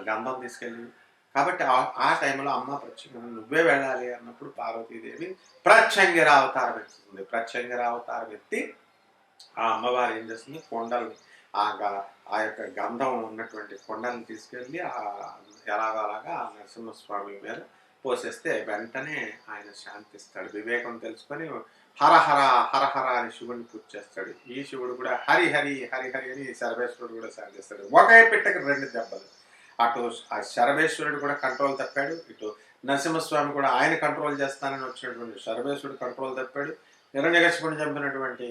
గంధం తీసుకెళ్ళి. కాబట్టి ఆ టైంలో అమ్మ ప్రత్యంగిర నువ్వే వెళ్ళాలి అన్నప్పుడు పార్వతీదేవి ప్రత్యంగిర అవతారం ఎత్తుతుంది. ప్రత్యంగిర అవతారం ఎత్తి ఆ అమ్మవారు ఏం చేస్తుంది, కొండల్ని ఆ యొక్క గంధం ఉన్నటువంటి కొండల్ని తీసుకెళ్ళి ఎలాగలాగా ఆ నరసింహస్వామి మీద పోసేస్తే వెంటనే ఆయన శాంతిస్తాడు. వివేకం తెలుసుకొని హరహర హరహర అని శివుడిని పూజ చేస్తాడు. ఈ శివుడు కూడా హరి హరి హరి హరి అని సర్వేశ్వరుడు కూడా శాంతిస్తాడు. ఒకే పిట్టకి 2 దెబ్బలు. అటు ఆ శరభేశ్వరుడు కూడా కంట్రోల్ తప్పాడు, ఇటు నరసింహస్వామి కూడా ఆయన కంట్రోల్ చేస్తానని వచ్చినటువంటి శరభేశ్వరుడు కంట్రోల్ తప్పాడు. హిరణ్యకశిపుని చంపినటువంటి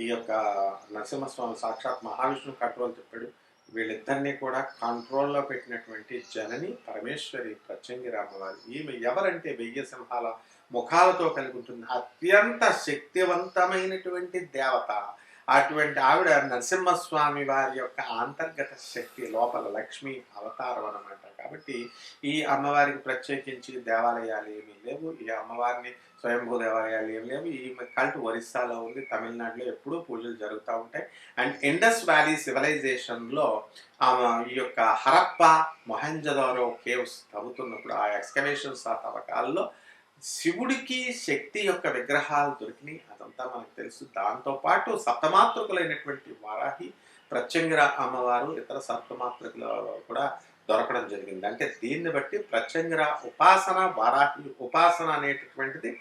ఈ యొక్క నరసింహస్వామి సాక్షాత్ మహావిష్ణువు కంట్రోల్ తప్పాడు. వీళ్ళిద్దరినీ కూడా కంట్రోల్లో పెట్టినటువంటి జనని పరమేశ్వరి ప్రత్యంగిర అమ్మవారు. ఈమె ఎవరంటే 1000 సింహాల ముఖాలతో కలిగి ఉంటుంది, అత్యంత శక్తివంతమైనటువంటి దేవత. అటువంటి ఆవిడ నరసింహస్వామి వారి యొక్క అంతర్గత శక్తి, లోపల లక్ష్మి అవతారం అన్నమాట. కాబట్టి ఈ అమ్మవారికి ప్రత్యేకించి దేవాలయాలు ఏమీ లేవు. ఈ అమ్మవారిని స్వయంభూ దేవాలయాలు ఏమి లేవు. ఈ కల్ట్ ఒరిస్సాలో ఉంది, తమిళనాడులో ఎప్పుడూ పూజలు జరుగుతూ ఉంటాయి. అండ్ ఇండస్ వ్యాలీ సివిలైజేషన్లో ఈ యొక్క హరప్ప, మొహంజదారో కేవ్స్ తవ్వుతున్నప్పుడు ఆ ఎక్స్కవేషన్స్, ఆ తవ్వకాల్లో శివుడికి శక్తి యొక్క విగ్రహాలు దొరికినాయి. అదంతా మనకు తెలుసు. దాంతోపాటు సప్తమాతృకులైనటువంటి వారాహి, ప్రత్యంగిర అమ్మవారు, ఇతర సప్తమాతృకులు కూడా దొరకడం జరిగింది. అంటే దీన్ని బట్టి ప్రత్యంగిర ఉపాసన, వారాహి ఉపాసన అనేటటువంటిది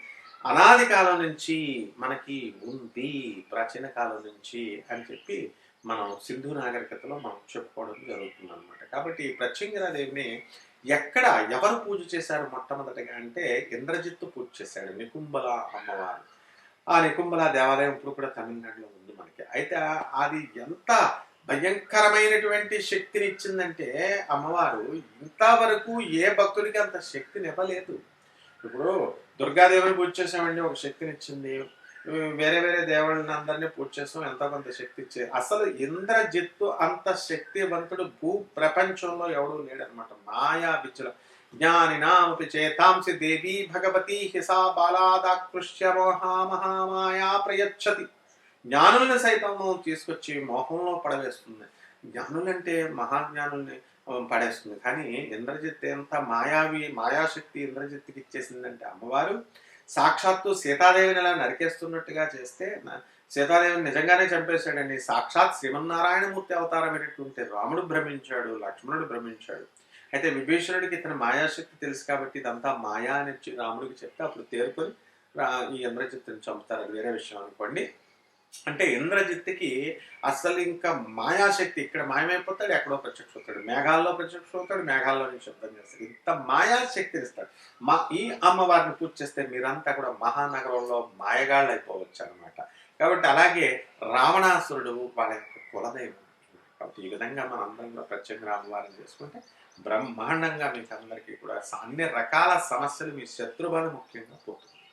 అనాది కాలం నుంచి మనకి ఉంది, ప్రాచీన కాలం నుంచి అని చెప్పి మనం సింధు నాగరికతలో మనం చెప్పుకోవడం జరుగుతుంది అనమాట. కాబట్టి ప్రత్యంగిరాదేవిని ఎక్కడ ఎవరు పూజ చేశారు మొట్టమొదటిగా అంటే ఇంద్రజిత్తు పూజ చేశాడు, నికుంబల అమ్మవారు. ఆ నికుంబల దేవాలయం ఇప్పుడు కూడా తమిళనాడులో ఉంది మనకి. అయితే అది ఎంత భయంకరమైనటువంటి శక్తిని ఇచ్చిందంటే అమ్మవారు ఇంతవరకు ఏ భక్తుడికి అంత శక్తిని ఇవ్వలేదు. ఇప్పుడు దుర్గాదేవిని పూజ చేసామండి, ఒక శక్తిని ఇచ్చింది. వేరే వేరే దేవుళ్ళని అందరినీ పూజ చేస్తాం, ఎంతో కొంత శక్తి ఇచ్చేది. అసలు ఇంద్రజిత్తు అంత శక్తివంతుడు భూ ప్రపంచంలో ఎవడూ లేడనమాట. మాయా విద్యలో జ్ఞానినామపి చేతాంసి దేవీ భగవతి హిసా బాలాదాకృష్య మహామాయా ప్రయచ్చతి. జ్ఞానుల్ని సైతము తీసుకొచ్చి మోహంలో పడవేస్తుంది. జ్ఞానులంటే మహాజ్ఞానుల్ని పడేస్తుంది. కానీ ఇంద్రజిత్ ఎంత మాయాశక్తి ఇంద్రజిత్తుకి ఇచ్చేసిందంటే అమ్మవారు సాక్షాత్తు సీతాదేవిని ఇలా నరికేస్తున్నట్టుగా చేస్తే సీతాదేవిని నిజంగానే చంపేశాడని సాక్షాత్ శ్రీమన్నారాయణమూర్తి అవతారమైనటువంటి రాముడు భ్రమించాడు, లక్ష్మణుడు భ్రమించాడు. అయితే విభీషణుడికి ఇతని మాయాశక్తి తెలుసు కాబట్టి ఇదంతా మాయా అని రాముడికి చెప్తే అప్పుడు తేరుకొని ఈ ఇంద్రజిత్తుని చంపుతారు. అది వేరే విషయం అనుకోండి. అంటే ఇంద్రజిత్తుకి అసలు ఇంకా మాయాశక్తి, ఇక్కడ మాయమైపోతాడు, ఎక్కడో ప్రత్యక్షవుతాడు, మేఘాల్లో ప్రత్యక్షవుతాడు, మేఘాల్లో నుంచి శబ్దం చేస్తాడు. ఇంత మాయాశక్తిని ఇస్తాడు. ఈ అమ్మవారిని పూజ చేస్తే మీరంతా కూడా మహానగరంలో మాయగాళ్ళు అయిపోవచ్చు అనమాట. కాబట్టి అలాగే రావణాసురుడు వాళ్ళ యొక్క కులదైవం. కాబట్టి ఈ విధంగా మనందరం కూడా ప్రత్యేకంగా అమ్మవారిని చేసుకుంటే బ్రహ్మాండంగా మీకు అందరికీ కూడా అన్ని రకాల సమస్యలు మీ శత్రుబాధ ముఖ్యంగా పోతుంది.